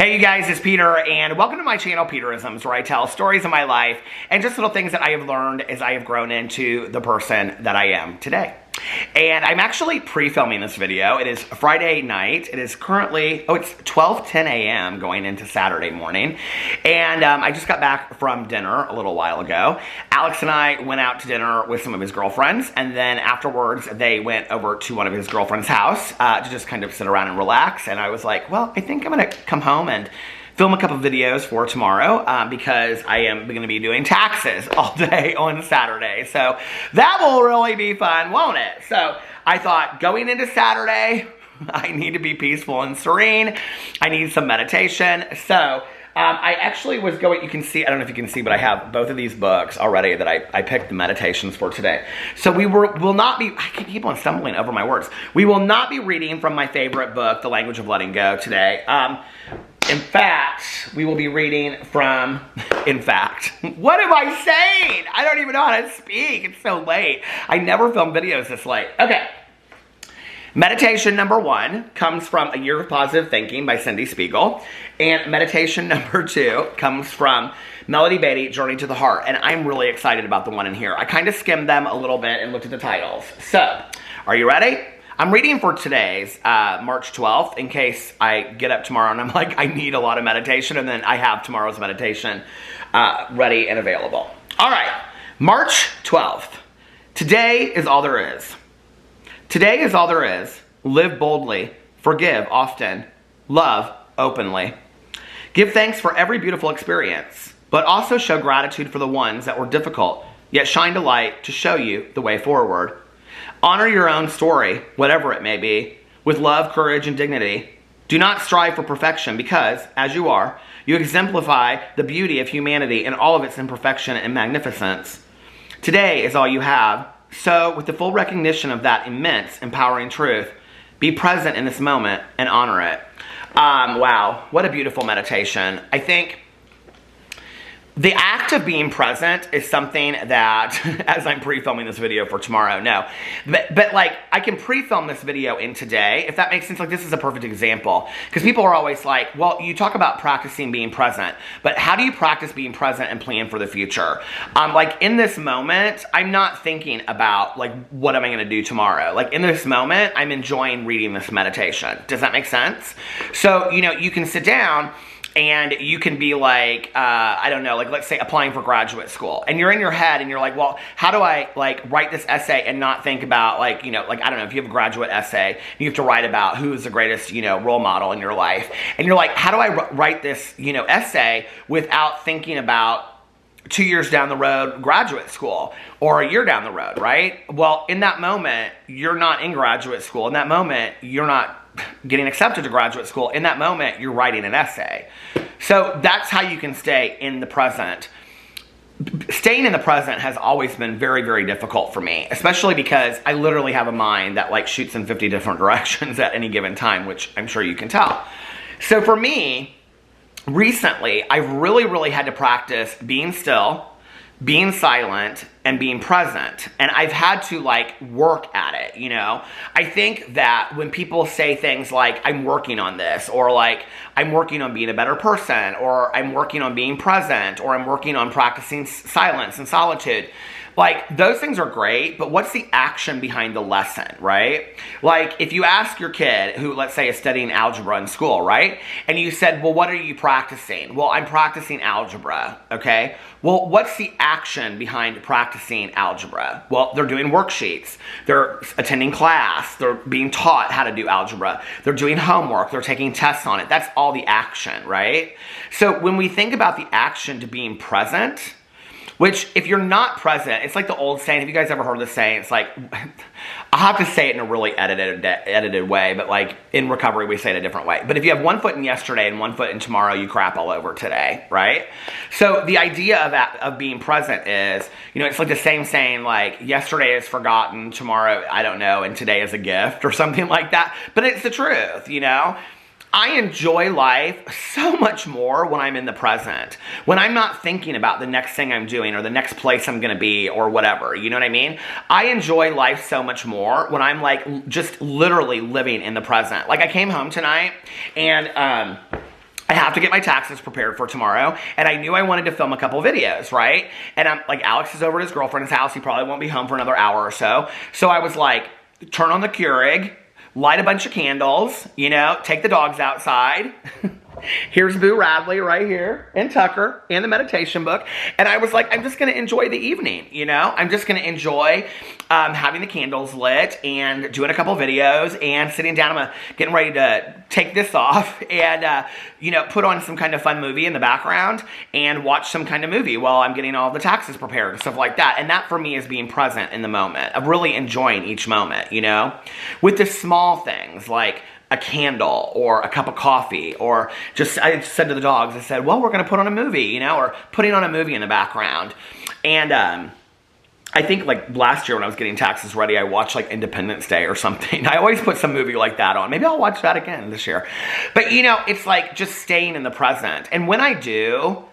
Hey you guys, it's Peter, and welcome to my channel, Peterisms, where I tell stories of my life and just little things that I have learned as I have grown into the person that I am today. And I'm actually pre-filming this video. It is Friday night. It is currently, it's 12:10 a.m. going into Saturday morning. And I just got back from dinner a little while ago. Alex and I went out to dinner with some of his girlfriends. And then afterwards, they went over to one of his girlfriend's house to just kind of sit around and relax. And I was like, well, I think I'm going to come home and film a couple videos for tomorrow because I am going to be doing taxes all day on Saturday. So that will really be fun, won't it? So I thought going into Saturday, I need to be peaceful and serene. I need some meditation. So I actually was going, you can see, I don't know if you can see, but I have both of these books already that I picked the meditations for today. So will not be, I can keep on stumbling over my words. We will not be reading from my favorite book, The Language of Letting Go, today. In fact, we will be reading from, what am I saying? I don't even know how to speak. It's so late. I never film videos this late. Okay. Meditation number 1 comes from A Year of Positive Thinking by Cindy Spiegel. And meditation number 2 comes from Melody Beatty, Journey to the Heart. And I'm really excited about the one in here. I kind of skimmed them a little bit and looked at the titles. So, are you ready? I'm reading for today's March 12th in case I get up tomorrow and I'm like, I need a lot of meditation, and then I have tomorrow's meditation ready and available. All right, March 12th. Today is all there is. Today is all there is. Live boldly, forgive often, love openly. Give thanks for every beautiful experience, but also show gratitude for the ones that were difficult, yet shined a light to show you the way forward. Honor your own story, whatever it may be, with love, courage, and dignity. Do not strive for perfection because, as you are, you exemplify the beauty of humanity in all of its imperfection and magnificence. Today is all you have, so with the full recognition of that immense, empowering truth, be present in this moment and honor it. Wow, what a beautiful meditation. I think the act of being present is something that, as I'm pre-filming this video for tomorrow, but like, I can pre-film this video in today, if that makes sense. Like, this is a perfect example, because people are always like, well, you talk about practicing being present, but how do you practice being present and plan for the future? Like, in this moment, I'm not thinking about, like, what am I going to do tomorrow? Like, in this moment, I'm enjoying reading this meditation. Does that make sense? So, you know, you can sit down and you can be like, I don't know, like, let's say applying for graduate school. And you're in your head and you're like, well, how do I, like, write this essay and not think about, like, you know, like, I don't know, if you have a graduate essay, you have to write about who's the greatest, you know, role model in your life. And you're like, how do I write this, you know, essay without thinking about 2 years down the road, graduate school, or a year down the road, right? Well, in that moment, you're not in graduate school. In that moment, you're not getting accepted to graduate school. In that moment, you're writing an essay. So that's how you can stay in the present. Staying in the present has always been very, very difficult for me, especially because I literally have a mind that, like, shoots in 50 different directions at any given time, which I'm sure you can tell. So for me, recently, I've really, really had to practice being still, being silent, and being present. And I've had to, like, work at it, you know? I think that when people say things like, I'm working on this, or like, I'm working on being a better person, or I'm working on being present, or I'm working on practicing silence and solitude, like, those things are great, but what's the action behind the lesson, right? Like, if you ask your kid who, let's say, is studying algebra in school, right? And you said, well, what are you practicing? Well, I'm practicing algebra, okay? Well, what's the action behind practicing algebra? Well, they're doing worksheets. They're attending class. They're being taught how to do algebra. They're doing homework. They're taking tests on it. That's all the action, right? So when we think about the action to being present, which, if you're not present, it's like the old saying. Have you guys ever heard this saying? It's like, I'll have to say it in a really edited way, but, like, in recovery, we say it a different way. But if you have one foot in yesterday and one foot in tomorrow, you crap all over today, right? So the idea of being present is, you know, it's like the same saying, like, yesterday is forgotten, tomorrow, I don't know, and today is a gift, or something like that. But it's the truth, you know? I enjoy life so much more when I'm in the present. When I'm not thinking about the next thing I'm doing or the next place I'm going to be or whatever. You know what I mean? I enjoy life so much more when I'm, like, just literally living in the present. Like, I came home tonight and I have to get my taxes prepared for tomorrow, and I knew I wanted to film a couple videos, right? And I'm like, Alex is over at his girlfriend's house. He probably won't be home for another hour or so. So I was like, turn on the Keurig, light a bunch of candles, you know, take the dogs outside. Here's Boo Radley right here, and Tucker, and the meditation book. And I was like, I'm just going to enjoy the evening, you know? I'm just going to enjoy having the candles lit and doing a couple videos and sitting down. I'm getting ready to take this off and, you know, put on some kind of fun movie in the background and watch some kind of movie while I'm getting all the taxes prepared and stuff like that. And that for me is being present in the moment, of really enjoying each moment, you know? With the small things like a candle or a cup of coffee, or just, I said to the dogs, I said, well, we're going to put on a movie, you know, or putting on a movie in the background. And I think like last year when I was getting taxes ready, I watched like Independence Day or something. I always put some movie like that on. Maybe I'll watch that again this year. But you know, it's like just staying in the present. And when I do,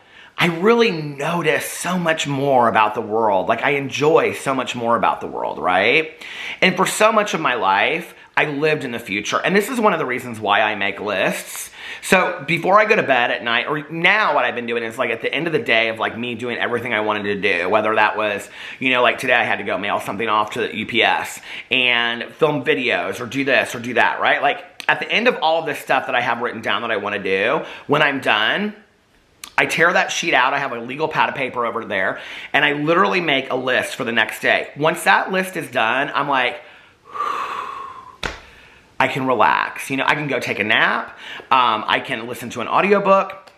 I really notice so much more about the world. Like I enjoy so much more about the world, right? And for so much of my life, I lived in the future. And this is one of the reasons why I make lists. So before I go to bed at night, or now what I've been doing is like at the end of the day of like me doing everything I wanted to do, whether that was, you know, like today I had to go mail something off to the UPS and film videos or do this or do that, right? Like at the end of all of this stuff that I have written down that I want to do, when I'm done, I tear that sheet out. I have a legal pad of paper over there, and I literally make a list for the next day. Once that list is done, I'm like, I can relax. You know, I can go take a nap. I can listen to an audiobook,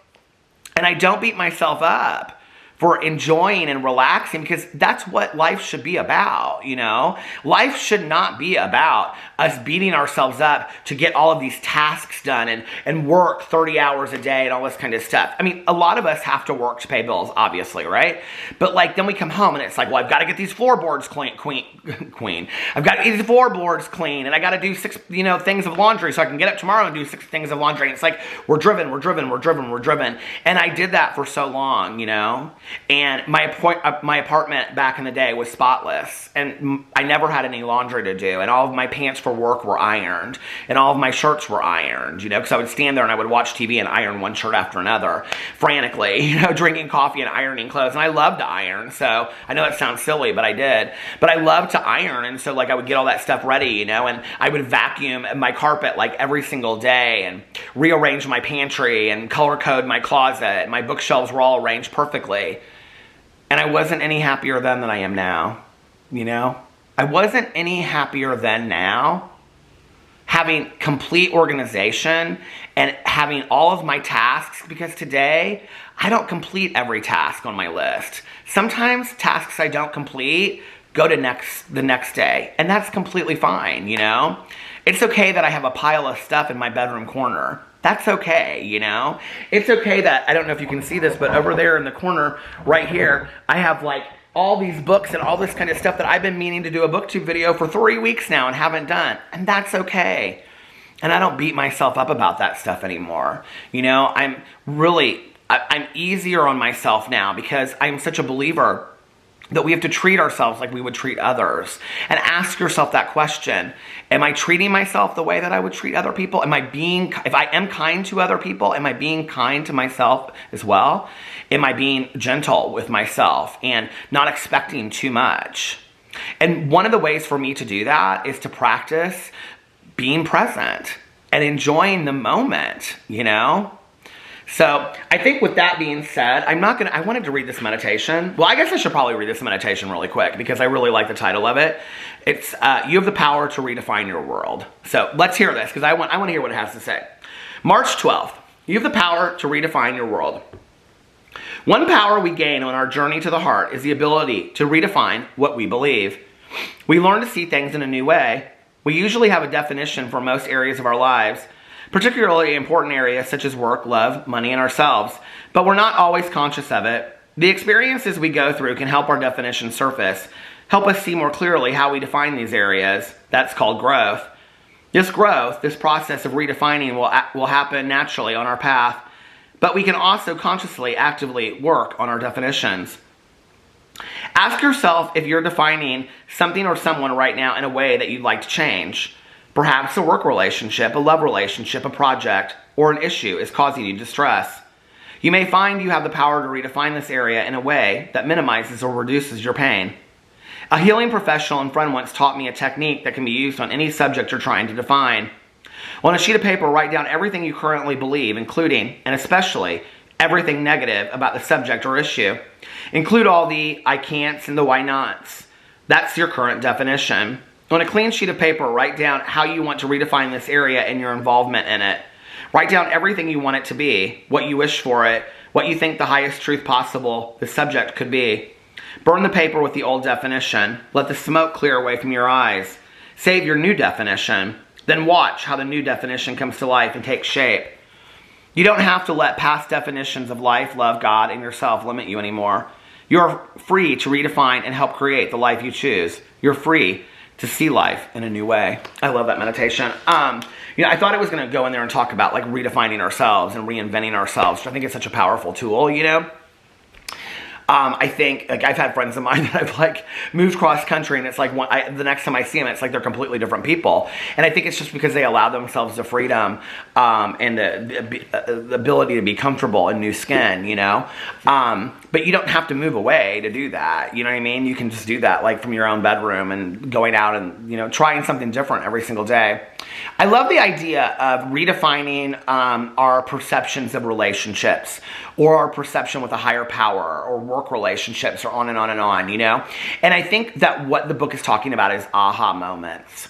and I don't beat myself up for enjoying and relaxing, because that's what life should be about, you know? Life should not be about us beating ourselves up to get all of these tasks done and work 30 hours a day and all this kind of stuff. I mean, a lot of us have to work to pay bills, obviously, right? But like, then we come home and it's like, well, I've got to get these floorboards clean. I've got to get these floorboards clean, and I got to do 6, you know, things of laundry so I can get up tomorrow and do 6 things of laundry. And it's like, we're driven. And I did that for so long, you know? And my apartment back in the day was spotless, and I never had any laundry to do, and all of my pants for work were ironed, and all of my shirts were ironed, you know, because I would stand there and I would watch TV and iron one shirt after another frantically, you know, drinking coffee and ironing clothes. And I loved to iron, so I know that sounds silly, but I did. But I loved to iron, and so like I would get all that stuff ready, you know, and I would vacuum my carpet like every single day and rearrange my pantry and color code my closet. My bookshelves were all arranged perfectly. And I wasn't any happier then than I am now, you know? I wasn't any happier than now, having complete organization and having all of my tasks, because today I don't complete every task on my list. Sometimes tasks I don't complete go to the next day, and that's completely fine, you know? It's okay that I have a pile of stuff in my bedroom corner. That's okay, you know? It's okay that, I don't know if you can see this, but over there in the corner right here, I have like all these books and all this kind of stuff that I've been meaning to do a booktube video for 3 weeks now and haven't done. And that's okay. And I don't beat myself up about that stuff anymore. You know, I'm easier on myself now, because I'm such a believer that we have to treat ourselves like we would treat others. And ask yourself that question. Am I treating myself the way that I would treat other people? If I am kind to other people, am I being kind to myself as well? Am I being gentle with myself and not expecting too much? And one of the ways for me to do that is to practice being present and enjoying the moment, you know? So I think with that being said, I wanted to read this meditation. Well, I guess I should probably read this meditation really quick, because I really like the title of it. It's, you have the power to redefine your world. So let's hear this, because I want to hear what it has to say. March 12th, you have the power to redefine your world. One power we gain on our journey to the heart is the ability to redefine what we believe. We learn to see things in a new way. We usually have a definition for most areas of our lives, particularly important areas such as work, love, money, and ourselves, but we're not always conscious of it. The experiences we go through can help our definition surface, help us see more clearly how we define these areas. That's called growth. This growth, this process of redefining will happen naturally on our path, but we can also consciously, actively work on our definitions. Ask yourself if you're defining something or someone right now in a way that you'd like to change. Perhaps a work relationship, a love relationship, a project, or an issue is causing you distress. You may find you have the power to redefine this area in a way that minimizes or reduces your pain. A healing professional and friend once taught me a technique that can be used on any subject you're trying to define. On a sheet of paper, write down everything you currently believe, including, and especially, everything negative about the subject or issue. Include all the I can'ts and the why nots. That's your current definition. On a clean sheet of paper, write down how you want to redefine this area and your involvement in it. Write down everything you want it to be, what you wish for it, what you think the highest truth possible the subject could be. Burn the paper with the old definition. Let the smoke clear away from your eyes. Save your new definition. Then watch how the new definition comes to life and takes shape. You don't have to let past definitions of life, love, God, and yourself limit you anymore. You're free to redefine and help create the life you choose. You're free to see life in a new way. I love that meditation. I thought I was going to go in there and talk about like redefining ourselves and reinventing ourselves, which I think is such a powerful tool, I think, like, I've had friends of mine that I've, like, moved cross-country, and it's like, the next time I see them, it's like they're completely different people. And I think it's just because they allow themselves the freedom and the ability to be comfortable in new skin, But you don't have to move away to do that, you know what I mean? You can just do that, like, from your own bedroom and going out and, trying something different every single day. I love the idea of redefining our perceptions of relationships, or our perception with a higher power, or work relationships, or on and on and on, And I think that what the book is talking about is aha moments.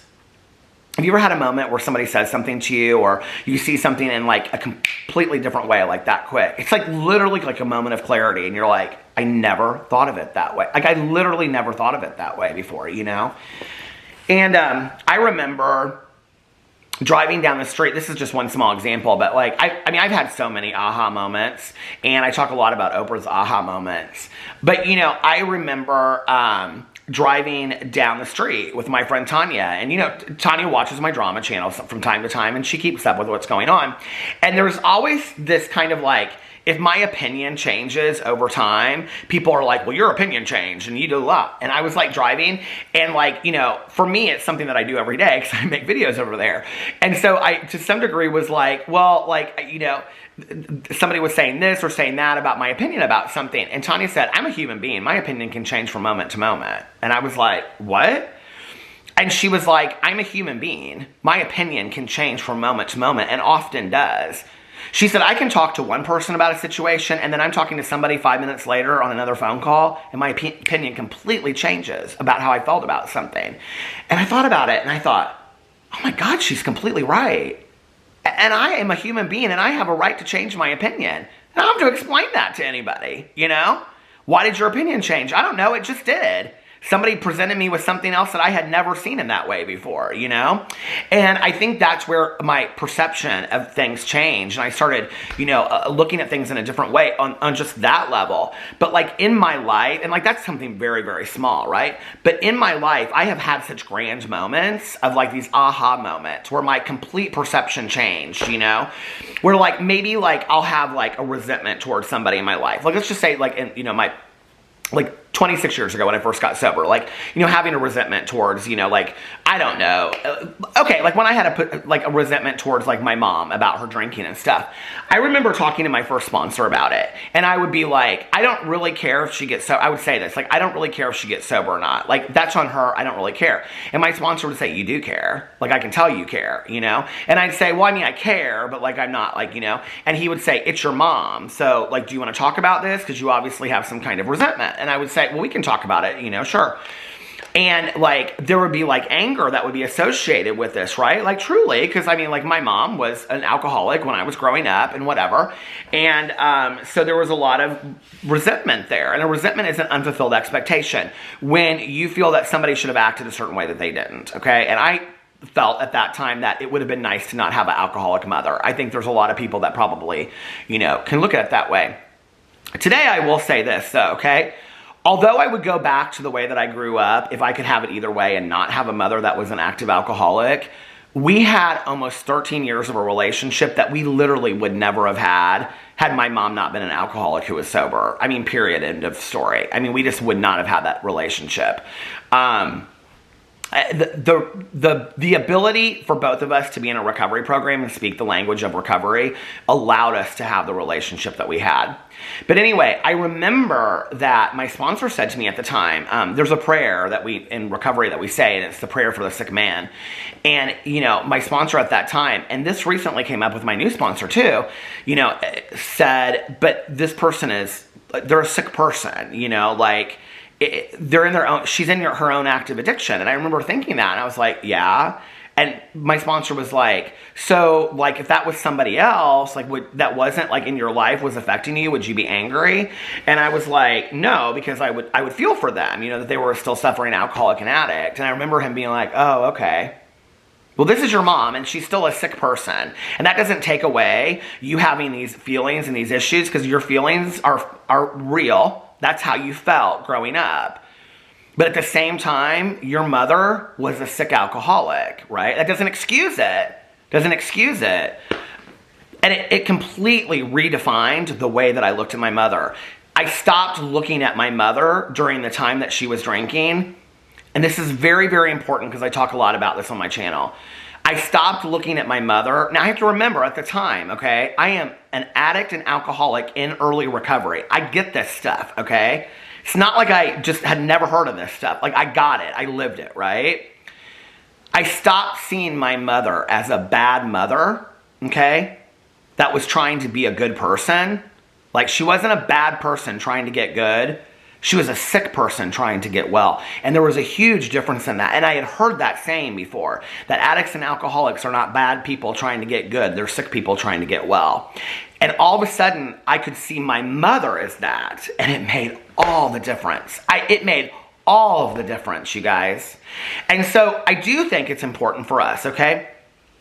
Have you ever had a moment where somebody says something to you, or you see something in like a completely different way, like that quick? It's like literally like a moment of clarity, and you're like, I never thought of it that way. Like, I literally never thought of it that way before, And I remember driving down the street. This is just one small example, but like, I've had so many aha moments, and I talk a lot about Oprah's aha moments. But, I remember driving down the street with my friend Tanya, and Tanya watches my drama channel from time to time, and she keeps up with what's going on. And there's always this kind of like, if my opinion changes over time, people are like, well, your opinion changed and you do a lot. And I was like driving, and like, for me, it's something that I do every day because I make videos over there. And so I, to some degree, was like, well, like, somebody was saying this or saying that about my opinion about something. And Tanya said, I'm a human being. My opinion can change from moment to moment. And I was like, what? And she was like, I'm a human being. My opinion can change from moment to moment, and often does. She said, I can talk to one person about a situation, and then I'm talking to somebody 5 minutes later on another phone call, and my opinion completely changes about how I felt about something. And I thought about it, and I thought, oh my God, she's completely right. And I am a human being, and I have a right to change my opinion. And I don't have to explain that to anybody, Why did your opinion change? I don't know, it just did. Somebody presented me with something else that I had never seen in that way before, And I think that's where my perception of things changed. And I started, looking at things in a different way on just that level. But like in my life, and like that's something very, very small, right? But in my life, I have had such grand moments of like these aha moments where my complete perception changed, Where like maybe like I'll have like a resentment towards somebody in my life. Like let's just say like in, my, like 26 years ago when I first got sober, like, having a resentment towards, like, I don't know. Okay, like when I had a resentment towards like my mom about her drinking and stuff, I remember talking to my first sponsor about it. And I would be like, I don't really care if she gets sober. I would say this, like, I don't really care if she gets sober or not. Like, that's on her. I don't really care. And my sponsor would say, you do care. Like, I can tell you care, And I'd say, well, I mean, I care, but like, I'm not like, And he would say, it's your mom. So like, do you want to talk about this? Because you obviously have some kind of resentment. And I would say, well, we can talk about it, sure. And like, there would be like anger that would be associated with this, right? Like truly, because I mean, like my mom was an alcoholic when I was growing up and whatever. And so there was a lot of resentment there. And a resentment is an unfulfilled expectation when you feel that somebody should have acted a certain way that they didn't, okay? And I felt at that time that it would have been nice to not have an alcoholic mother. I think there's a lot of people that probably, can look at it that way. Today, I will say this though, okay? Although I would go back to the way that I grew up, if I could have it either way and not have a mother that was an active alcoholic, we had almost 13 years of a relationship that we literally would never have had my mom not been an alcoholic who was sober. I mean, period, end of story. I mean, we just would not have had that relationship. the ability for both of us to be in a recovery program and speak the language of recovery allowed us to have the relationship that we had. But anyway, I remember that my sponsor said to me at the time, there's a prayer that we, in recovery, that we say, and it's the prayer for the sick man. And, my sponsor at that time, and this recently came up with my new sponsor too, said, but this person they're a sick person, they're in their own, she's in her own active addiction. And I remember thinking that, and I was like, yeah. And my sponsor was like, so, if that was somebody else, that wasn't, in your life was affecting you, would you be angry? And I was like, no, because I would feel for them, that they were still suffering alcoholic and addict. And I remember him being like, oh, okay. Well, this is your mom, and she's still a sick person. And that doesn't take away you having these feelings and these issues, because your feelings are real. That's how you felt growing up. But at the same time, your mother was a sick alcoholic, right? That doesn't excuse it. And it completely redefined the way that I looked at my mother. I stopped looking at my mother during the time that she was drinking. And this is very, very important because I talk a lot about this on my channel. I stopped looking at my mother. Now, I have to remember at the time, okay, I am an addict and alcoholic in early recovery. I get this stuff, okay? It's not like I just had never heard of this stuff. I got it. I lived it, right? I stopped seeing my mother as a bad mother, okay, that was trying to be a good person. She wasn't a bad person trying to get good. She was a sick person trying to get well. And there was a huge difference in that. And I had heard that saying before, that addicts and alcoholics are not bad people trying to get good. They're sick people trying to get well. And all of a sudden, I could see my mother as that. And it made all the difference. It made all of the difference, you guys. And so I do think it's important for us, okay?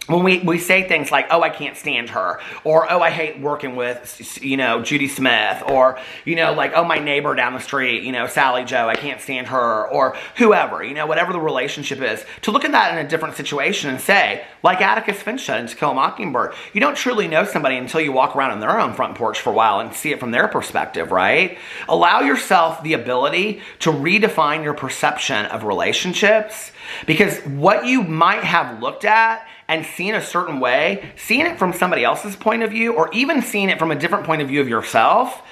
When we say things like, oh, I can't stand her, or, oh, I hate working with, Judy Smith, or, oh, my neighbor down the street, Sally Joe, I can't stand her, or whoever, whatever the relationship is, to look at that in a different situation and say, like Atticus Finch said in To Kill a Mockingbird, you don't truly know somebody until you walk around on their own front porch for a while and see it from their perspective, right? Allow yourself the ability to redefine your perception of relationships, because what you might have looked at and seen a certain way, seeing it from somebody else's point of view, or even seeing it from a different point of view of yourself,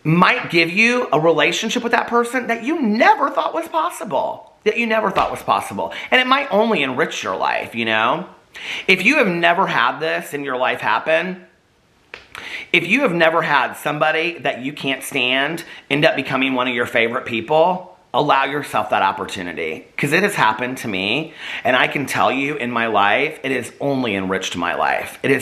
might give you a relationship with that person that you never thought was possible. And it might only enrich your life, If you have never had this in your life happen, if you have never had somebody that you can't stand end up becoming one of your favorite people, allow yourself that opportunity, because it has happened to me, and I can tell you in my life, it has only enriched my life. And,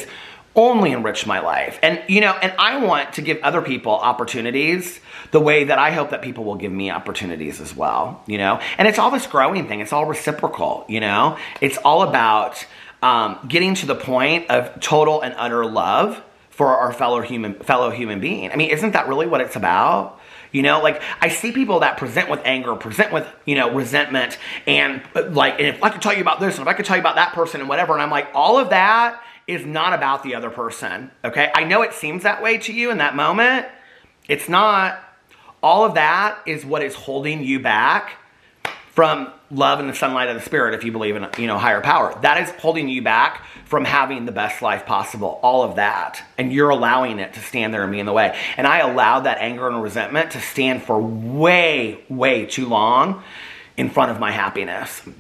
and I want to give other people opportunities the way that I hope that people will give me opportunities as well, And it's all this growing thing. It's all reciprocal, It's all about getting to the point of total and utter love for our fellow human being. I mean, isn't that really what it's about? I see people that present with anger, present with, resentment, and and if I could tell you about this, and if I could tell you about that person and whatever, and I'm like, all of that is not about the other person, okay? I know it seems that way to you in that moment. It's not. All of that is what is holding you back from love and the sunlight of the spirit, if you believe in, higher power. That is holding you back from having the best life possible, all of that. And you're allowing it to stand there and be in the way. And I allowed that anger and resentment to stand for way, way too long in front of my happiness. I'm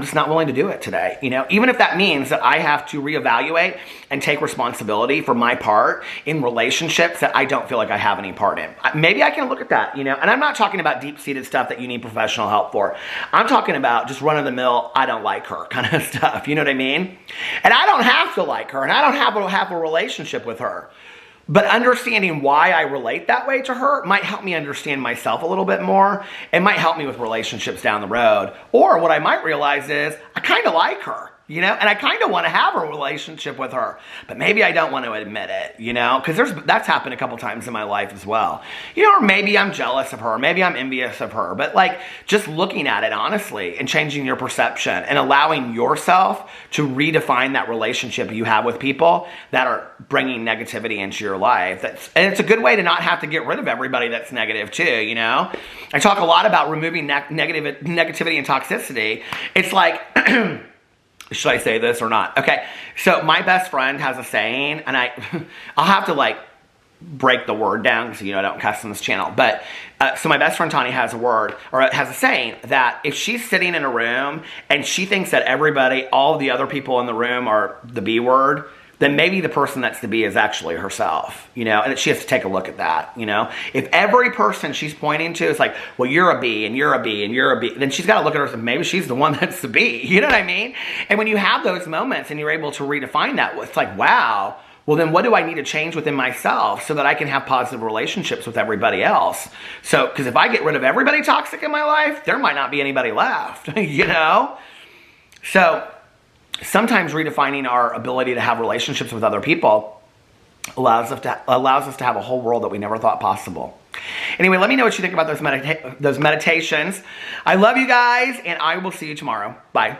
just not willing to do it today. Even if that means that I have to reevaluate and take responsibility for my part in relationships that I don't feel like I have any part in. Maybe I can look at that, And I'm not talking about deep-seated stuff that you need professional help for. I'm talking about just run-of-the-mill, I don't like her kind of stuff. You know what I mean? And I don't have to like her, and I don't have to have a relationship with her. But understanding why I relate that way to her might help me understand myself a little bit more. It might help me with relationships down the road. Or what I might realize is I kind of like her. you know? And I kind of want to have a relationship with her, but maybe I don't want to admit it, you know? Because that's happened a couple times in my life as well. You know, or maybe I'm jealous of her, maybe I'm envious of her, but like just looking at it honestly and changing your perception and allowing yourself to redefine that relationship you have with people that are bringing negativity into your life. And it's a good way to not have to get rid of everybody that's negative too, you know? I talk a lot about removing negativity and toxicity. It's like, should I say this or not? Okay, so my best friend has a saying, and I'll have to like break the word down because, you know, I don't cuss on this channel. But so my best friend Tanya has a saying that if she's sitting in a room and she thinks that everybody, all the other people in the room are the B word, then maybe the person that's the B is actually herself, you know, and she has to take a look at that, you know. If every person she's pointing to is like, well, you're a B, and you're a B, and you're a B, then she's got to look at herself, maybe she's the one that's the B, you know what I mean? And when you have those moments and you're able to redefine that, it's like, wow, well, then what do I need to change within myself so that I can have positive relationships with everybody else? So, because if I get rid of everybody toxic in my life, there might not be anybody left, you know? So, sometimes redefining our ability to have relationships with other people allows us to have a whole world that we never thought possible. Anyway, let me know what you think about those meditations. I love you guys, and I will see you tomorrow. Bye.